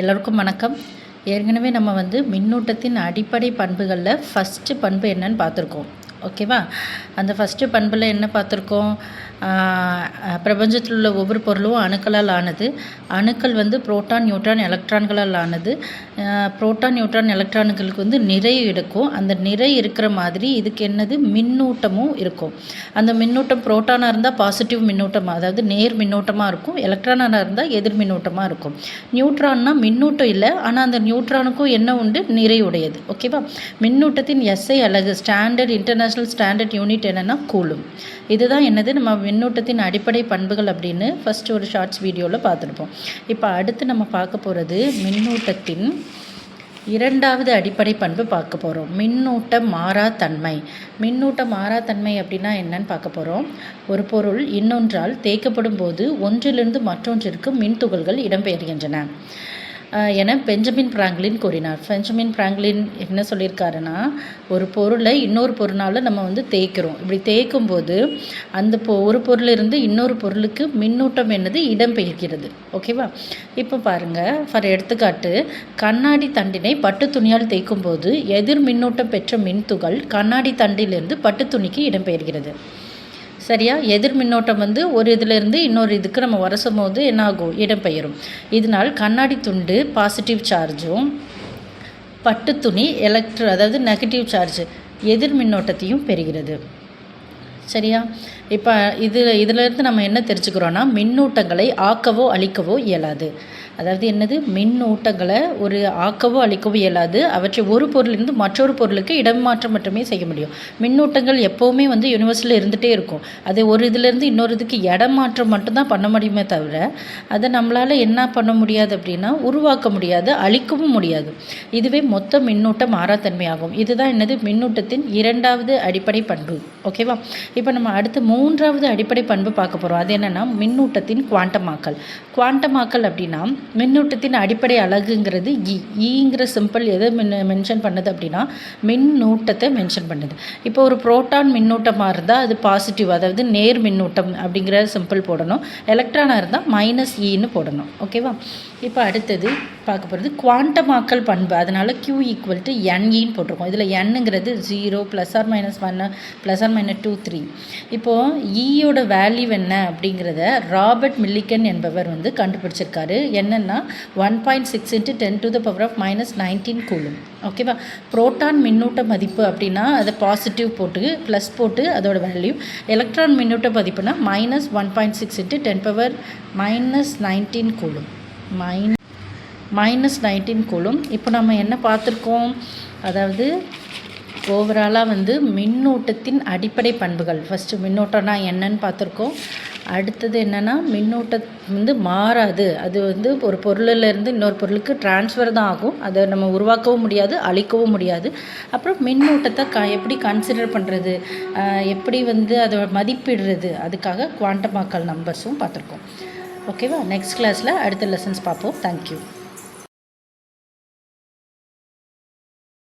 எல்லோருக்கும் வணக்கம். ஏற்கனவே நம்ம மின்னூட்டத்தின் அடிப்படை பண்புகளில் ஃபஸ்ட்டு பண்பு என்னன்னு பார்த்துருக்கோம். ஓகேவா? அந்த ஃபஸ்ட்டு பண்பில் என்ன பார்த்துருக்கோம்? பிரபஞ்சத்தில் உள்ள ஒவ்வொரு பொருளும் அணுக்களால் ஆனது. அணுக்கள் புரோட்டான், நியூட்ரான், எலக்ட்ரான்களால் ஆனது. புரோட்டான், நியூட்ரான், எலக்ட்ரான்களுக்கு நிறை இருக்கும். அந்த நிறை இருக்கிற மாதிரி இதுக்கு என்னது மின்னூட்டமும் இருக்கும். அந்த மின்னூட்டம் புரோட்டானாக இருந்தால் பாசிட்டிவ் மின்னூட்டமாக, அதாவது நேர் மின்னூட்டமாக இருக்கும். எலக்ட்ரானாக இருந்தால் எதிர் மின்னூட்டமாக இருக்கும். நியூட்ரான்னா மின்னூட்டம் இல்லை, ஆனால் அந்த நியூட்ரானுக்கும் என்ன உண்டு? நிறை உடையது. ஓகேவா? மின்னூட்டத்தின் எஸ்ஐ அலகு, ஸ்டாண்டர்ட் இன்டர்நேஷ்னல் ஸ்டாண்டர்ட் யூனிட் என்னென்னா கூலும். இதுதான் என்னது நம்ம மின்னூட்டத்தின் அடிப்படை பண்புகள் அப்படின்னு ஃபஸ்ட்டு ஒரு ஷார்ட்ஸ் வீடியோவில் பார்த்துருப்போம். இப்போ அடுத்து நம்ம பார்க்க போகிறது மின்னூட்டத்தின் இரண்டாவது அடிப்படை பண்பு பார்க்க போகிறோம். மின்னூட்ட மாறாத்தன்மை. மின்னூட்ட மாறாத்தன்மை அப்படின்னா என்னன்னு பார்க்க போகிறோம். ஒரு பொருள் இன்னொன்றால் தேய்க்கப்படும் போது ஒன்றிலிருந்து மற்றொன்றிற்கு மின்துகள்கள் இடம்பெயர்கின்றன என பெஞ்சமின் பிராங்க்லின் கூறினார். பெஞ்சமின் பிராங்க்லின் என்ன சொல்லியிருக்காருன்னா, ஒரு பொருளை இன்னொரு பொருளால் நம்ம தேய்க்கிறோம். இப்படி தேய்க்கும் போது அந்த ஒரு பொருளிலிருந்து இன்னொரு பொருளுக்கு மின்னூட்டம் என்னது இடம்பெயர்கிறது. ஓகேவா? இப்போ பாருங்கள், ஃபார் எடுத்துக்காட்டு, கண்ணாடி தண்டினை பட்டு துணியால் தேய்க்கும் போது எதிர் மின்னூட்டம் பெற்ற மின்துகள் கண்ணாடி தண்டிலிருந்து பட்டு துணிக்கு இடம்பெயர்கிறது. சரியா? எதிர் மின்னோட்டம் ஒரு இதிலேருந்து இன்னொரு இதுக்கு நம்ம வரசும் போது என்னாகும்? இடம்பெயரும். இதனால் கண்ணாடி துண்டு பாசிட்டிவ் சார்ஜும் பட்டு துணி அதாவது நெகட்டிவ் சார்ஜ் எதிர் மின்னோட்டத்தையும் பெறுகிறது. சரியா? இப்போ இதிலேருந்து நம்ம என்ன தெரிஞ்சுக்கிறோன்னா, மின்னூட்டங்களை ஆக்கவோ அழிக்கவோ இயலாது. அதாவது என்னது? மின்னூட்டங்களை ஒரு ஆக்கவோ அழிக்கவோ இயலாது. அவற்றை ஒரு பொருளிலிருந்து மற்றொரு பொருளுக்கு இடமாற்றம் மட்டுமே செய்ய முடியும். மின்னூட்டங்கள் எப்போவுமே யூனிவர்ஸில் இருந்துகிட்டே இருக்கும். அது ஒரு இதிலேருந்து இன்னொரு இதுக்கு இடமாற்றம் மட்டும்தான் பண்ண முடியுமே தவிர, அதை நம்மளால் என்ன பண்ண முடியாது அப்படின்னா உருவாக்க முடியாது, அழிக்கவும் முடியாது. இதுவே மொத்த மின்னூட்ட மாறாத்தன்மையாகும். இதுதான் என்னது? மின்னூட்டத்தின் இரண்டாவது அடிப்படை பண்பு. ஓகேவா? இப்போ நம்ம அடுத்து மூன்றாவது அடிப்படை பண்பு பார்க்க போகிறோம். அது என்னென்னா மின்னூட்டத்தின் குவாண்டமாக்கல். குவாண்டமாக்கல் அப்படின்னா மின்னூட்டத்தின் அடிப்படை அலகுங்கிறது ஈங்கிற சிம்பிள் எதை மென்ஷன் பண்ணுது அப்படின்னா மின்னூட்டத்தை மென்ஷன் பண்ணுது. இப்போ ஒரு புரோட்டான் மின்னூட்டமாக இருந்தால் அது பாசிட்டிவ், அதாவது நேர் மின்னூட்டம் அப்படிங்கிற சிம்பிள் போடணும். எலக்ட்ரானாக இருந்தால் -ஈன்னு போடணும். ஓகேவா? இப்போ அடுத்தது பார்க்க போகிறது குவாண்டமாக்கல் பண்பு. அதனால் Q = NEன்னு போட்டிருக்கோம். இதில் Nங்கிறது 0 +or-1 +or-2 3. இப்போது ஈயோட வேல்யூ என்ன அப்படிங்கிறத ராபர்ட் மில்லிகன் என்பவர் கண்டுபிடிச்சிருக்காரு. என்னென்னா 1.6 × 10⁻⁻19 கூலும். ஓகேவா? புரோட்டான் மின்னூட்ட மதிப்பு அப்படின்னா அதை பாசிட்டிவ் போட்டு ப்ளஸ் போட்டு அதோட வேல்யூ. எலக்ட்ரான் மின்னூட்ட மதிப்புனா -1.6 × 10⁻19 கூலும். -19 கூலும். இப்போ நம்ம என்ன பார்த்துருக்கோம்? அதாவது ஓவராலாக மின்னூட்டத்தின் அடிப்படை பண்புகள். ஃபஸ்ட்டு மின்னோட்டம்னா என்னன்னு பார்த்துருக்கோம். அடுத்தது என்னென்னா மின்னூட்டம் மாறாது. அது ஒரு பொருளிலேருந்து இன்னொரு பொருளுக்கு ட்ரான்ஸ்ஃபர் தான் ஆகும். அதை நம்ம உருவாக்கவும் முடியாது, அழிக்கவும் முடியாது. அப்புறம் மின்னூட்டத்தை எப்படி கன்சிடர் பண்ணுறது, எப்படி அதை மதிப்பிடுறது, அதுக்காக குவாண்டமாக்கல் நம்பர்ஸும் பார்த்துருக்கோம். ஓகேவா? நெக்ஸ்ட் கிளாஸில் அடுத்த லெசன்ஸ் பார்ப்போம். தேங்க்யூ.